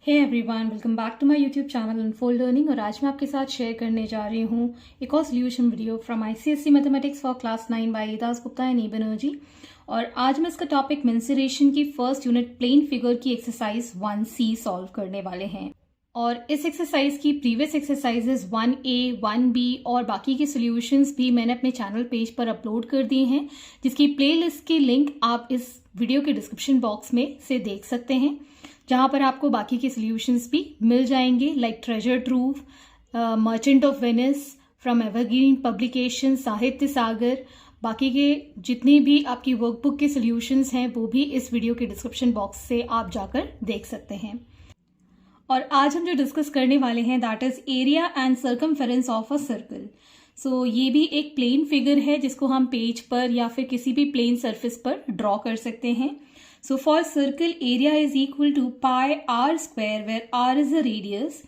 Hey everyone, welcome back to my YouTube channel unfold learning. और आज मैं आपके साथ शेयर करने जा रही हूँ एक और solution video from ICSE mathematics for class 9 by Das Gupta and E Banerjee. और आज मैं इसका टॉपिक मेंसुरेशन की फर्स्ट यूनिट प्लेन फिगर की एक्सरसाइज 1C सॉल्व करने वाले हैं। और इस एक्सरसाइज की प्रीवियस एक्सरसाइजेस 1A, 1B और बाकी के सॉल्यूशंस भी मैंने अपने चैनल पेज पर अपलोड कर दिए हैं, जिसकी प्लेलिस्ट की लिंक आप इस वीडियो के डिस्क्रिप्शन बॉक्स में से देख सकते हैं, जहां पर आपको बाकी के सॉल्यूशंस भी मिल जाएंगे, like treasure trove, merchant of Venice from Evergreen publication, Sahitya Sagar. बाकी के जितनी भी आपकी वर्कबुक के सॉल्यूशंस हैं वो भी इस वीडियो के डिस्क्रिप्शन बॉक्स से आप जाकर देख सकते हैं। और आज हम जो डिस्कस करने वाले हैं that is area and circumference of a circle. So ये भी एक प्लेन फिगर है जिसको हम पेज पर या फिर किसी भी प्लेन सरफेस पर ड्रॉ कर सकते हैं। So for circle, area is equal to pi r square where r is a radius।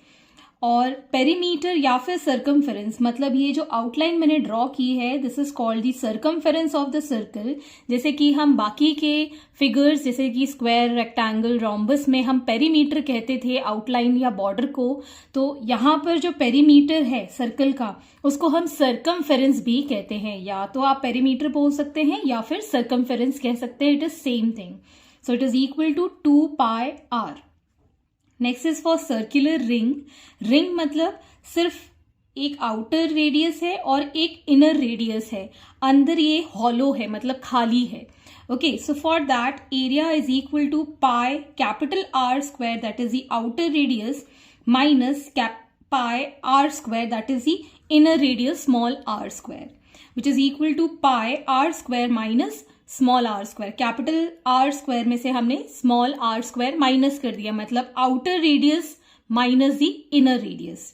और पेरीमीटर या फिर सर्कमफेरेंस, मतलब ये जो आउटलाइन मैंने ड्रॉ की है, this is called the circumference of the circle. जैसे कि हम बाकी के फिगर्स जैसे कि स्क्वायर, रेक्टेंगल, रोम्बस में हम पेरीमीटर कहते थे आउटलाइन या बॉर्डर को, तो यहाँ पर जो पेरीमीटर है सर्कल का उसको हम सर्कमफेरेंस भी कहते हैं। या तो आप पेरीमीटर बोल सकते हैं या फिर सर्कमफेरेंस कह सकते हैं, it is same thing. So it is equal to 2 pi r। Next is for circular ring. Ring मतलब सिर्फ एक आउटर रेडियस है और एक इनर रेडियस है, अंदर ये हॉलो है मतलब खाली है। Okay, so for that area is equal to pi capital R square that is the outer radius minus pi are square that is the inner radius small R square, which is equal to pi are square minus small R square. Capital R square में से हमने small R square minus कर दिया, मतलब outer radius minus the inner radius.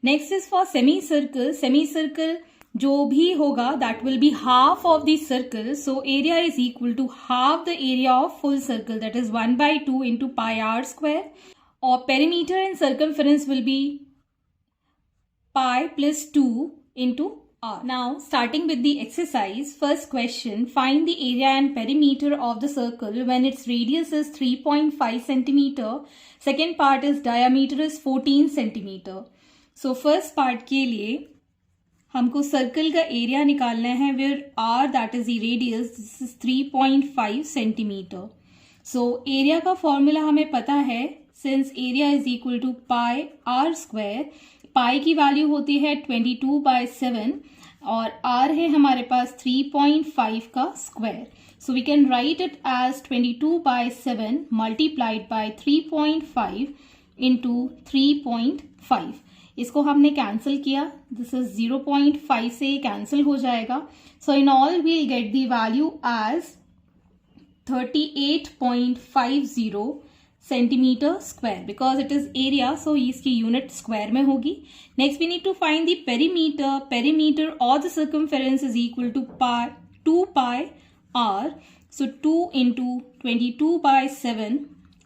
Next is for semi circle. Semi circle जो भी होगा that will be half of the circle. So area is equal to half the area of full circle that is 1/2 into pi are square. और perimeter and circumference will be pi plus 2 into R. Now, starting with the exercise, first question, find the area and perimeter of the circle when its radius is 3.5 centimeter. Second part is diameter is 14 centimeter. So, first part के लिए हमको circle का area निकालना है where R that is the radius, this is 3.5 centimeter. So, area का formula हमें पता है, since area is equal to pi r square, पाई की वैल्यू होती है 22/7 और r है हमारे पास 3.5 का square. So we can write it as 22/7 multiplied by 3.5 into 3.5। इसको हमने कैंसिल किया, दिस इज 0.5 से कैंसिल हो जाएगा। So in all we'll get the value as 38.50 centimetre square, because it is area so इसकी यूनिट स्क्वायर में होगी। Next we need to find the perimeter. Perimeter और the circumference is equal to 2 pi r। So 2 into 22/7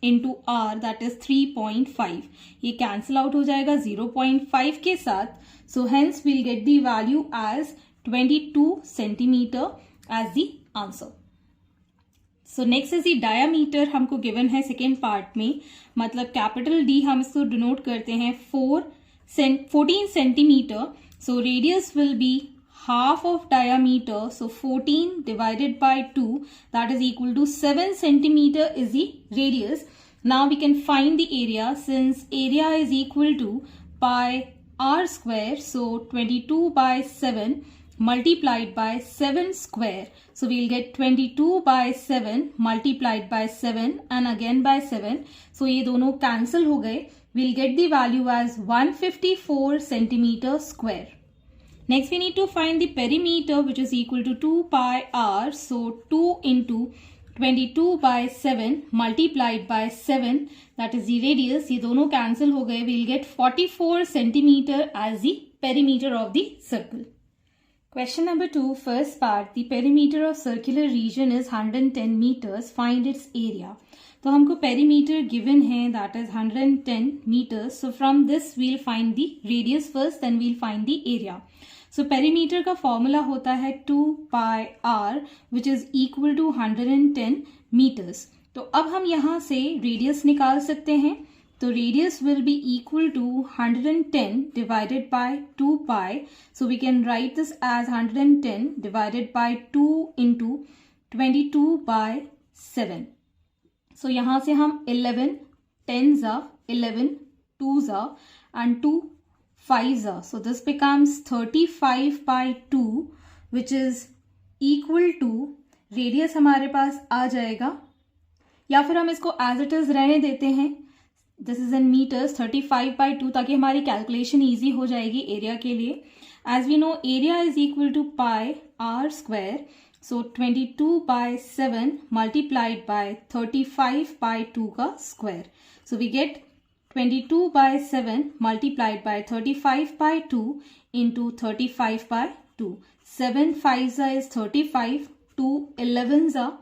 into r that is 3.5। ये cancel out हो जाएगा 0.5 के साथ। So hence we'll get the value as 22 centimetre as the answer. So next is the diameter, हमको given है second part में, मतलब capital D हम इसको डिनोट करते हैं 14 centimetre. So radius will be half of diameter, so 14 divided by 2 that is equal to 7 centimetre is the radius. Now we can find the area, since area is equal to pi are square, so 22/7 multiplied by 7 square. So we'll get 22/7 multiplied by 7 and again by 7. So ये दोनों cancel हो गए. We'll get the value as 154 centimeter square. Next we need to find the perimeter which is equal to 2 pi r. So 2 into 22/7 multiplied by 7 that is the radius. ये दोनों cancel हो गए. We'll get 44 centimeter as the perimeter of the circle. Question number 2, first part, the perimeter of circular region is 110 meters, find its area. तो हमको perimeter given है that is 110 meters, so from this we'll find the radius first then we'll find the area. So perimeter का formula होता है 2 pi r which is equal to 110 meters. तो अब हम यहाँ से radius निकाल सकते हैं। तो radius will be equal to 110 divided by 2 pi. So we can write this as 110 divided by 2 into 22 by 7. सो यहाँ से हम 11 10s are 11 2s are and 2 5s are. So this becomes 35 by 2 which is equal to radius हमारे पास आ जाएगा, या फिर हम इसको एज इट इज रहने देते हैं. This is in metres 35 by 2 ताकि हमारी कैलकुलेशन ईजी हो जाएगी एरिया के लिए. As we know area is equal to pi are square. So 22 by 7 multiplied by 35 by 2 का square. So we get 22 by 7 multiplied by 35 by 2 into 35 by 2. 7 5s is 35, 2 11s are.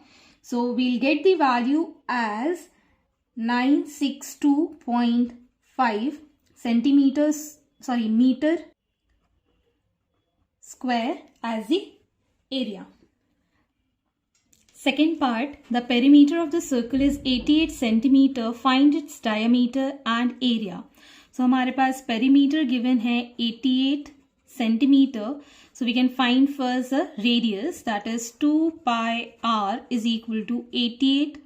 So we'll get the value as 962.5 centimeters, meter square as the area. Second part, the perimeter of the circle is 88 centimeter. Find its diameter and area. So हमारे पास perimeter given है 88 centimeter. So we can find first the radius, that is 2 pi r is equal to 88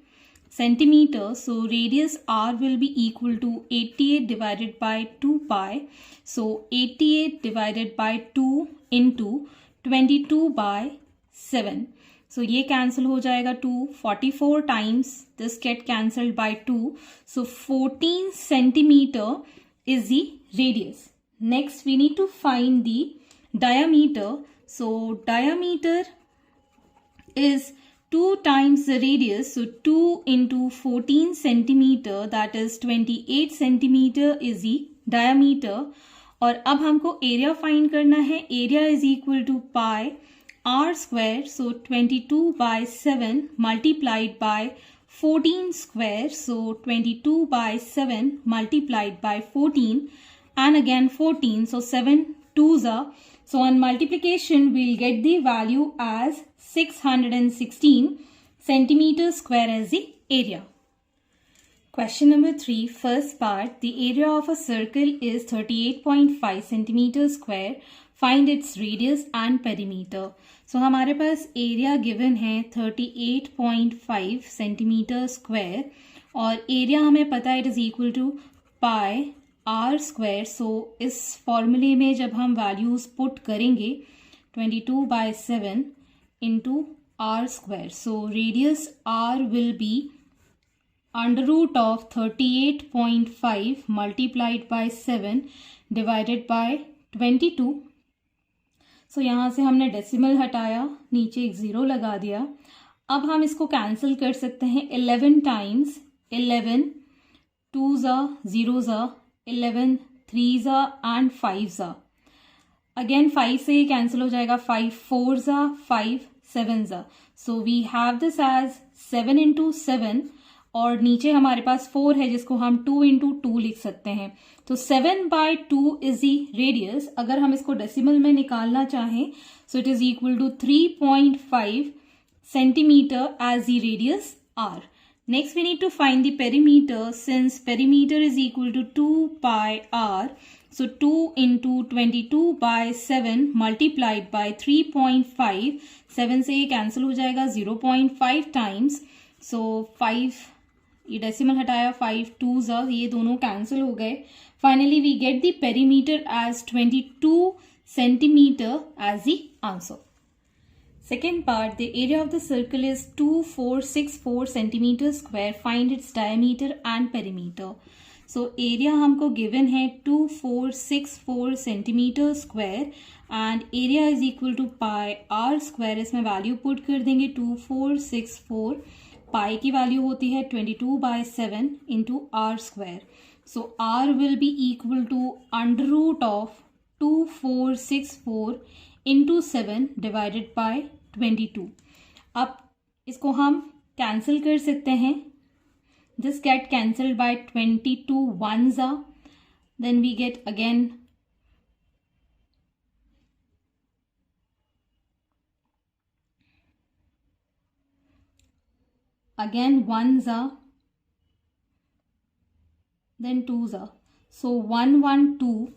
centimeter. So radius r will be equal to 88 divided by 2 pi. So 88 divided by 2 into 22 by 7. So ये cancel हो जाएगा 2, 44 times this get cancelled by 2. So 14 centimeter is the radius. Next we need to find the diameter. So diameter is 2 times the radius. So 2 into 14 centimeter, that is 28 centimeter is the diameter. और अब हमको area find करना है. Area is equal to pi r square. So 22 by 7 multiplied by 14 square. So 22 by 7 multiplied by 14 and again 14. So 7 2s are. So on multiplication we'll get the value as 616 centimeters square as the area. Question number 3, first part, the area of a circle is 38.5 centimeters square. Find its radius and perimeter. So हमारे पास area given है 38.5 centimetre square और area हमें पता है it is equal to pi are square. So इस फॉर्मूले में जब हम वैल्यूज पुट करेंगे 22 by 7 into r square. So radius r will be under root of 38.5 multiplied by 7 divided by 22. सो यहाँ से हमने डेसिमल हटाया, नीचे एक ज़ीरो लगा दिया. अब हम इसको कैंसिल कर सकते हैं. 11 times 11 2s are 0s are 11 3s are and 5s are. Again 5 से ही कैंसिल हो जाएगा. 5 4s are 5 7s are. So we have this as 7 into 7 और नीचे हमारे पास 4 है जिसको हम 2 into 2 लिख सकते हैं. तो 7 by 2 is the radius. अगर हम इसको डेसिमल में निकालना चाहें so it is equal to 3.5 centimeter as the radius r. Next we need to find the perimeter. Since perimeter is equal to 2 pi r, so 2 into 22 by 7 multiplied by 3.5. 7 से ये cancel हो जाएगा 0.5 times. So 5 ये decimal हटाया 5 2s are, ये दोनों cancel हो गए. Finally we get the perimeter as 22 centimeter as the answer. Second part, the area of the circle is 2464 centimeters square. Find its diameter and perimeter. So area हमको given है 2464 centimeter square and area is equal to pi r square. इसमें value put कर देंगे 2464. पाई की value होती है 22 by 7 into r square. So r will be equal to under root of 2464 into 7 divided by 22. अब इसको हम कैंसिल कर सकते हैं. This get cancelled by 22 ones are. Then we get again ones are. then 2s are. So 112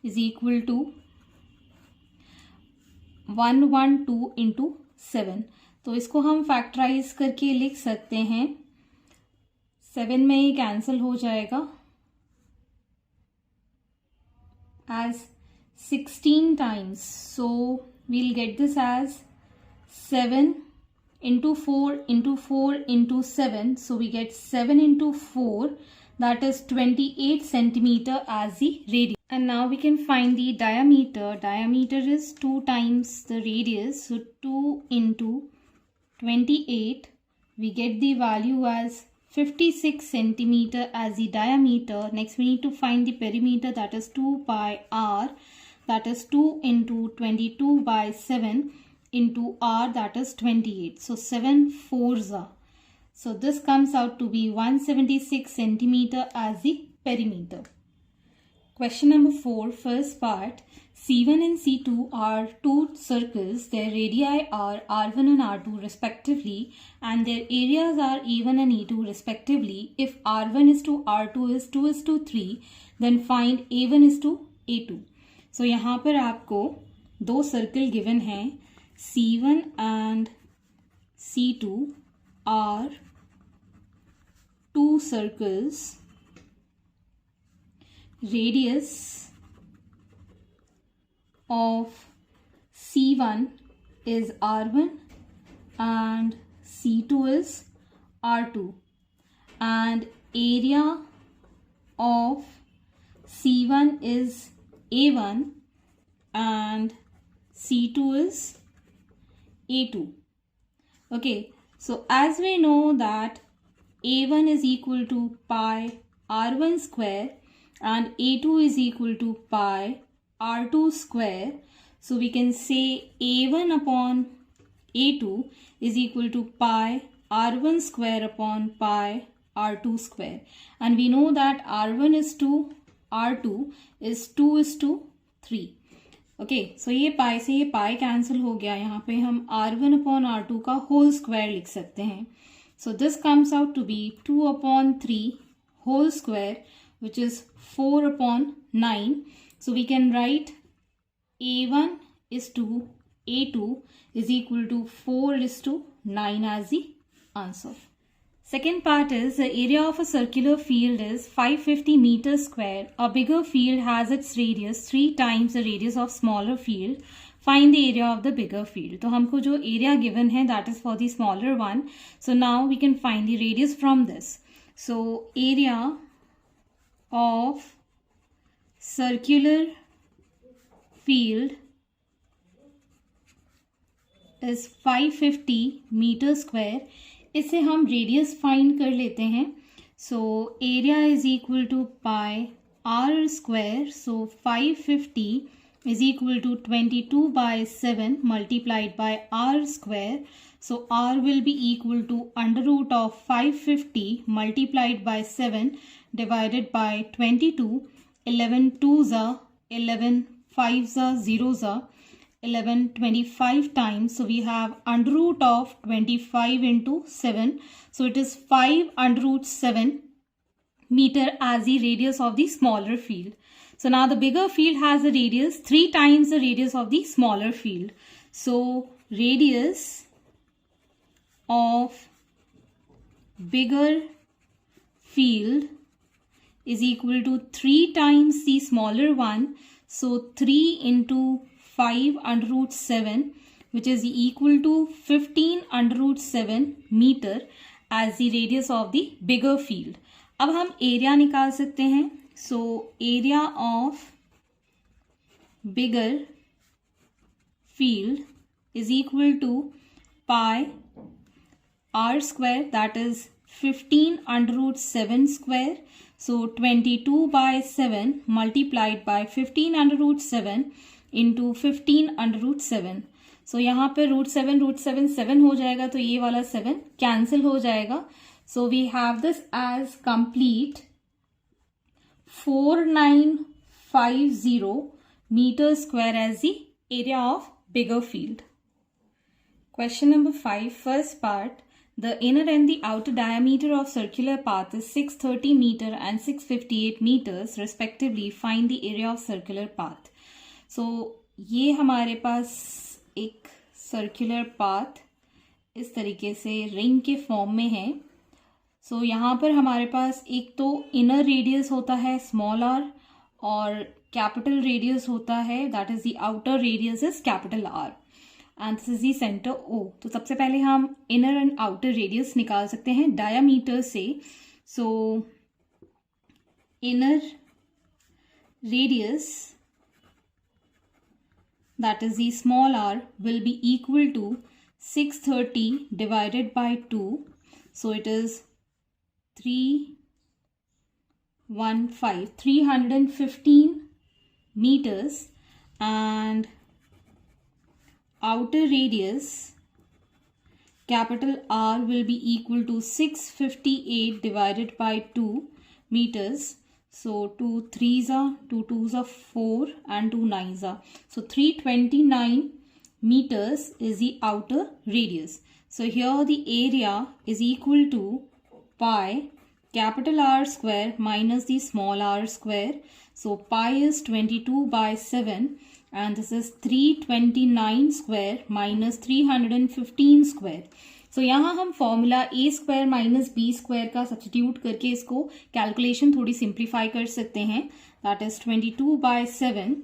is equal to 112 into 7. तो इसको हम factorise करके लिख सकते हैं. 7 में ये कैंसिल हो जाएगा as 16 times. So we'll get this as 7 into 4 into 4 into 7. So we get 7 into 4, that is 28 centimeter as the radius. And now we can find the diameter. Diameter is 2 times the radius. So 2 into 28, we get the value as 56 centimeter as the diameter. Next we need to find the perimeter, that is 2 pi r, that is 2 into 22 by 7 into r, that is 28. So 7 4s are. So this comes out to be 176 centimeter as the perimeter. Question number 4, first part. C1 and C2 are two circles. Their radii are R1 and R2 respectively, and their areas are E1 and E2 respectively. If R1 is to R2 is 2 is to 3, then find A1 is to A2. So यहाँ पर आपको दो circle given हैं. C1 and C2 are two circles. Radius of C1 is R1 and C2 is R2, and area of C1 is A1 and C2 is A2. Okay, so as we know that A1 is equal to pi R1 square and A2 is equal to pi R2 square. So we can say A1 upon A2 is equal to pi R1 square upon pi R2 square. And we know that R1 is to R2 is 2 is to 3. Okay, so ये pi से ये pi cancel हो गया. यहाँ पे हम R1 upon R2 का whole square लिख सकते हैं. So this comes out to be 2 upon 3 whole square, which is 4 upon 9. So we can write A1 is to A2 is equal to 4 is to 9 as the answer. Second part is the area of a circular field is 550 meters square. A bigger field has its radius 3 times the radius of smaller field. Find the area of the bigger field. तो हमको जो area given है that is for the smaller one. So now we can find the radius from this. So area of circular field is 550 meter square. इससे हम radius find कर लेते हैं. So area is equal to pi r square. So 550 is equal to 22 by 7 multiplied by r square. So r will be equal to under root of 550 multiplied by 7 divided by 22. 11 2s are, 11 5s are, 0s are, 11 25 times. So we have under root of 25 into 7. So it is 5 under root 7 meter as the radius of the smaller field. So now the bigger field has a radius 3 times the radius of the smaller field. So radius of bigger field is equal to 3 times the smaller one. So 3 into 5 under root 7, which is equal to 15 under root 7 meter as the radius of the bigger field. अब हम area निकाल सकते हैं. So area of bigger field is equal to pi r square, that is 15 under root 7 square. So 22 by 7 multiplied by 15 under root 7 into 15 under root 7. So यहाँ पे root 7 7 हो जाएगा, तो ये वाला 7 cancel हो जाएगा. So we have this as complete 4950 meters square as the area of bigger field. Question number 5, first part. The inner and the outer diameter of circular path is 630 meter and 658 meters respectively. Find the area of circular path. So ये हमारे पास एक circular path इस तरीके से ring के form में है. सो यहाँ पर हमारे पास एक तो इनर रेडियस होता है स्मॉल आर और कैपिटल रेडियस होता है, that is the outer radius is capital R and this is the centre O. तो सबसे पहले हम इनर एंड आउटर रेडियस निकाल सकते हैं डायामीटर से. So inner radius that is the small R will be equal to 630 divided by 2. So it is 315 meters, and outer radius capital R will be equal to 658 divided by 2 meters. So 2 3s are 2 2s are 4 and 2 9s are. So 329 meters is the outer radius. So here the area is equal to pi capital R square minus the small r square. So pi is 22 by 7 and this is 329 square minus 315 square. So यहाँ हम formula a square minus b square का substitute करके इसको calculation थोड़ी simplify कर सकते हैं. That is 22 by 7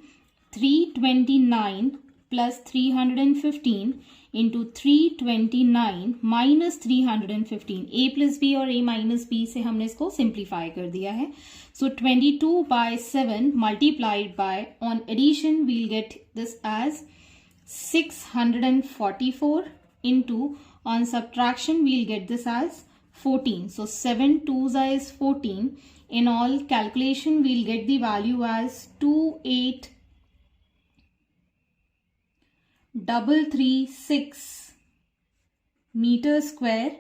329 plus 315 into 329 minus 315. a plus b और a minus b से हमने इसको सिंप्लीफाई कर दिया है. So 22 by 7 multiplied by, on addition we'll get this as 644 into, on subtraction we'll get this as 14. So 7 2s is 14. In all calculation we'll get the value as 28336 meter square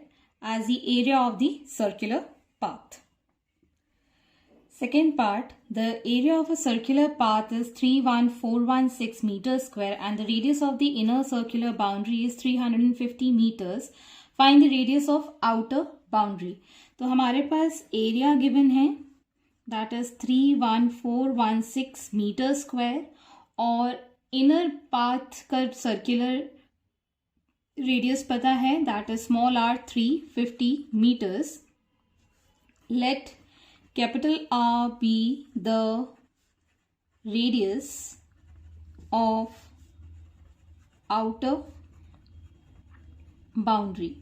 as the area of the circular path. Second part, the area of a circular path is 31416 meters square and the radius of the inner circular boundary is 350 meters. Find the radius of outer boundary. तो हमारे पास area given है, that is 31416 meter square और inner path का circular radius पता है, that is small R 350 meters. Let capital R be the radius of outer boundary.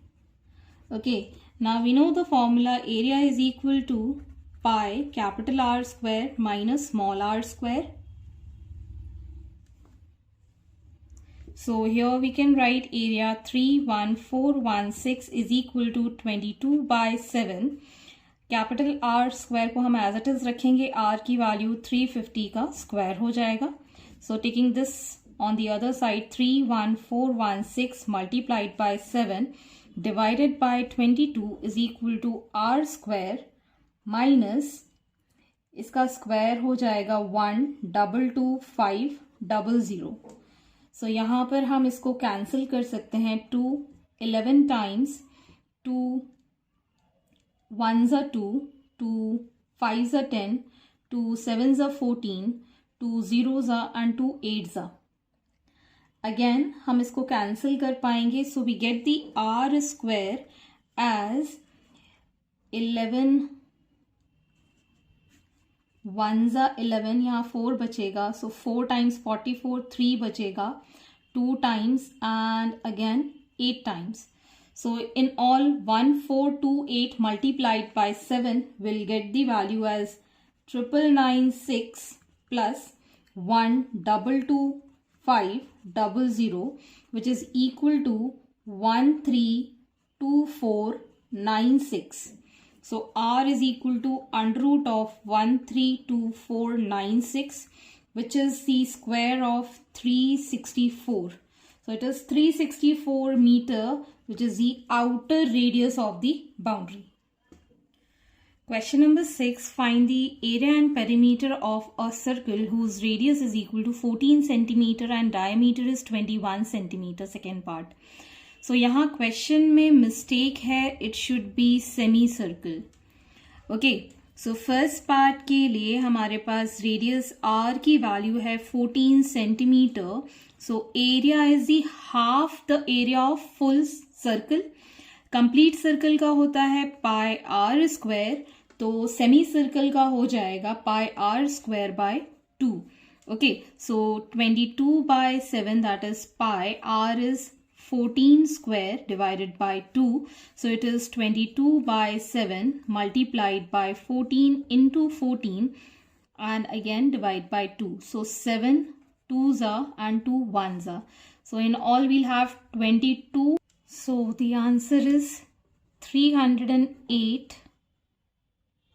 Okay, now we know the formula area is equal to pi capital R square minus small R square. So here we can write area 31416 is equal to 22 by 7. Capital R square को हम as it is रखेंगे, R की value 350 का square हो जाएगा. So taking this on the other side 31416 multiplied by 7 divided by 22 is equal to R square minus इसका square हो जाएगा 1222500. सो यहाँ पर हम इसको कैंसिल कर सकते हैं. 2 11 times, 2 1s are 2, 2 5s are 10, 2 7s are 14, 2 0s are and 2 8s are. Again हम इसको कैंसिल कर पाएंगे. So we get the R square as 11 1s are 11, यहाँ 4 बचेगा. सो 4 टाइम्स 44, 3 बचेगा, 2 times and again 8 times. So in all 1428 multiplied by 7 will get the value as 9996 plus 1222500 which is equal to 132496. So R is equal to under root of 132496 which is the square of 364. So it is 364 meter which is the outer radius of the boundary. Question number 6. Find the area and perimeter of a circle whose radius is equal to 14 centimeter and diameter is 21 centimeter. Second part. So यहाँ question में mistake है, it should be semi circle. Okay, so first part के लिए हमारे पास radius r की value है 14 centimetre. So area is the half the area of full circle. Complete circle का होता है पाई आर स्क्वायर, तो सेमी सर्कल का हो जाएगा pi are square by 2. Okay, so 22 by 7, that is pi. R is 14 square divided by 2. So it is 22 by 7 multiplied by 14 into 14 and again divide by 2. So 7 2s are and 2 1s are. So in all we'll have 22. So the answer is 308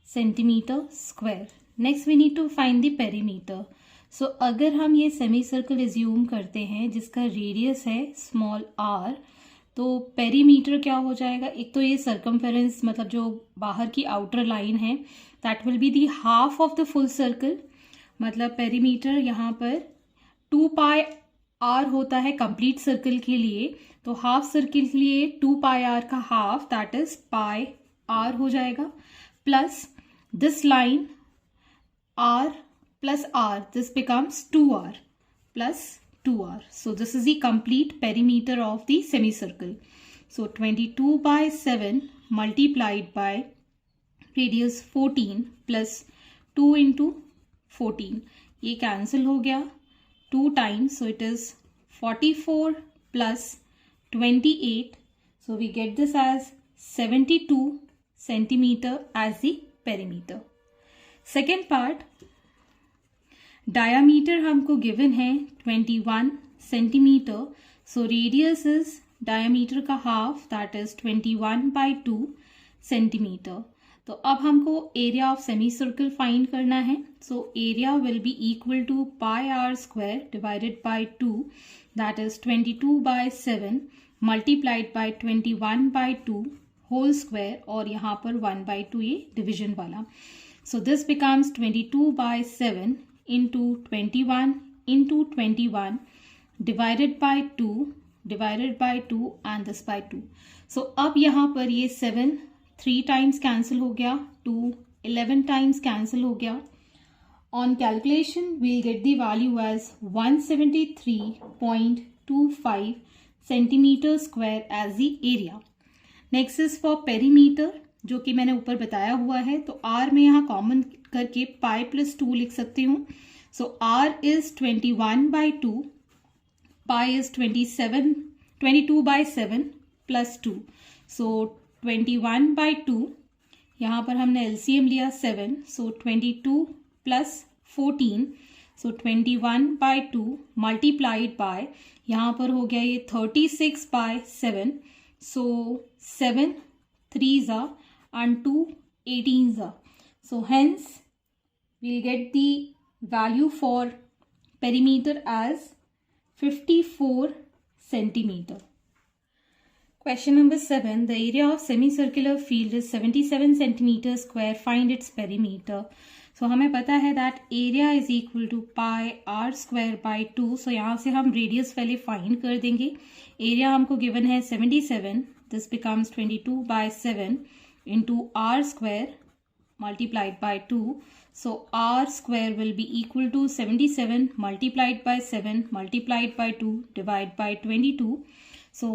centimeter square. Next we need to find the perimeter. सो अगर हम ये semi circle assume करते हैं जिसका radius है small are, तो perimeter क्या हो जाएगा? एक तो ये सर्कमफेरेंस मतलब जो बाहर की आउटर लाइन है that will be the half of the full circle. मतलब पेरीमीटर यहाँ पर 2 पाई आर होता है कंप्लीट सर्कल के लिए, तो हाफ सर्कल के लिए 2 पाई आर का half that is pi R हो जाएगा, plus this line R plus r, this becomes 2r plus 2r. So this is the complete perimeter of the semicircle. So 22 by 7 multiplied by radius 14 plus 2 into 14. ये cancel हो गया 2 times, so it is 44 plus 28. So we get this as 72 centimeter as the perimeter. Second part, diameter हमको given है 21 centimetre. So radius is diameter का half that is 21 by 2 centimetre. तो अब हमको area of semi circle find करना है. So area will be equal to pi are square divided by 2 that is 22 by 7 multiplied by 21 by 2 whole square, और यहाँ पर 1 by 2 ये डिविजन वाला. So this becomes 22 by 7 into 21 into 21 divided by 2 and this by 2. So अब यहाँ पर ये 7 3 times cancel हो गया, 2 11 times cancel हो गया. On calculation we'll get the value as 173.25 centimeter square as the area. Next is for perimeter, जो कि मैंने ऊपर बताया हुआ है. तो r में यहाँ कॉमन करके पाई प्लस 2 लिख सकती हूँ. सो r is 21 by 2, pi is 22 by 7 plus 2. So 21 by 2, यहाँ पर हमने LCM लिया 7, सो 22 plus 14, so 21 by 2 multiplied by, यहाँ पर हो गया ये 36 by 7, so 7 3s are and 2 18s are. So hence we'll get the value for perimeter as 54 centimeter. Question number 7. The area of semicircular field is 77 centimeter square. Find its perimeter. So हमें पता है that area is equal to pi r square by 2. So यहाँ से हम radius पहले find कर देंगे. Area हमको given है 77. This becomes 22 by 7 into r square multiplied by 2. So r square will be equal to 77 multiplied by 7 multiplied by 2 divided by 22. So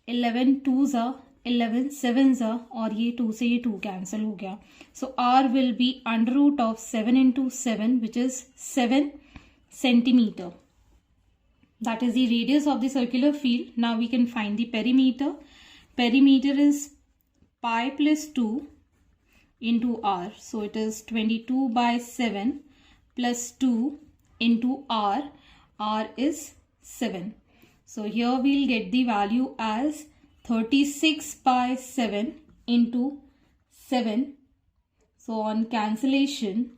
11 2s are 11 7s are, और ये 2 से ये 2 cancel हो गया. So r will be under root of 7 into 7, which is 7 centimeter. That is the radius of the circular field. Now we can find the perimeter. Perimeter is pi plus 2 into r. So it is 22 by 7 plus 2 into r. R is 7. So here we'll get the value as 36 by 7 into 7. So on cancellation,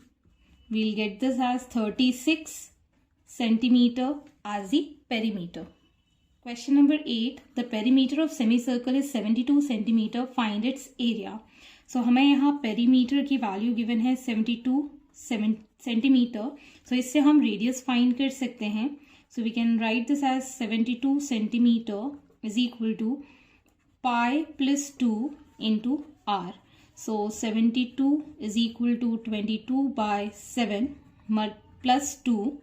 we'll get this as 36 centimeter as the perimeter. Question number 8. The perimeter of semicircle is 72 centimeter. Find its area. So हमें यहाँ perimeter की value given है 72 centimeter. So इससे हम radius find कर सकते हैं. So we can write this as 72 centimeter is equal to pi plus 2 into r. So 72 is equal to 22 by 7 plus 2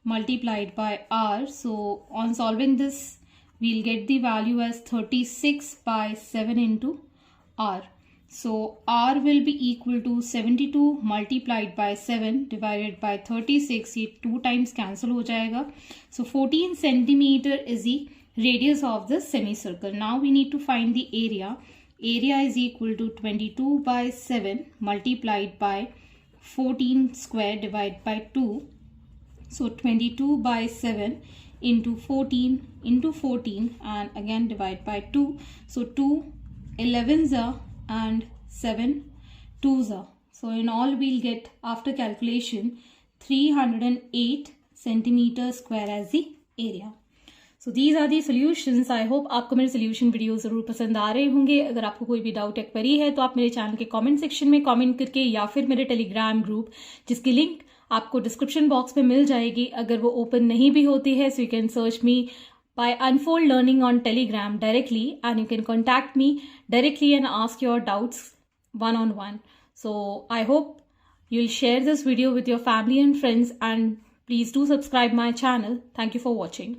multiplied by r. So on solving this, we'll get the value as 36 by 7 into r. So r will be equal to 72 multiplied by 7 divided by 36. ये 2 times cancel हो जाएगा. So 14 centimeter is the radius of the semicircle. Now we need to find the area. Area is equal to 22 by 7 multiplied by 14 square divided by 2. So 22 by 7 into 14 and again divide by 2. So 2 11s are and 7 2s are. So in all we'll get after calculation 308 centimeter square as the area. So these are the solutions. I hope आपको मेरे solution video ज़रूर पसंद आ रहे होंगे. अगर आपको कोई भी डाउट या क्वेरी है तो आप मेरे चैनल के कमेंट सेक्शन में कमेंट करके या फिर मेरे टेलीग्राम ग्रुप जिसकी लिंक आपको डिस्क्रिप्शन बॉक्स में मिल जाएगी, अगर वो ओपन नहीं भी होती है, so you can search me by Unfold Learning on Telegram directly, and you can contact me directly and ask your doubts one-on-one. So I hope you'll share this video with your family and friends, and please do subscribe my channel. Thank you for watching.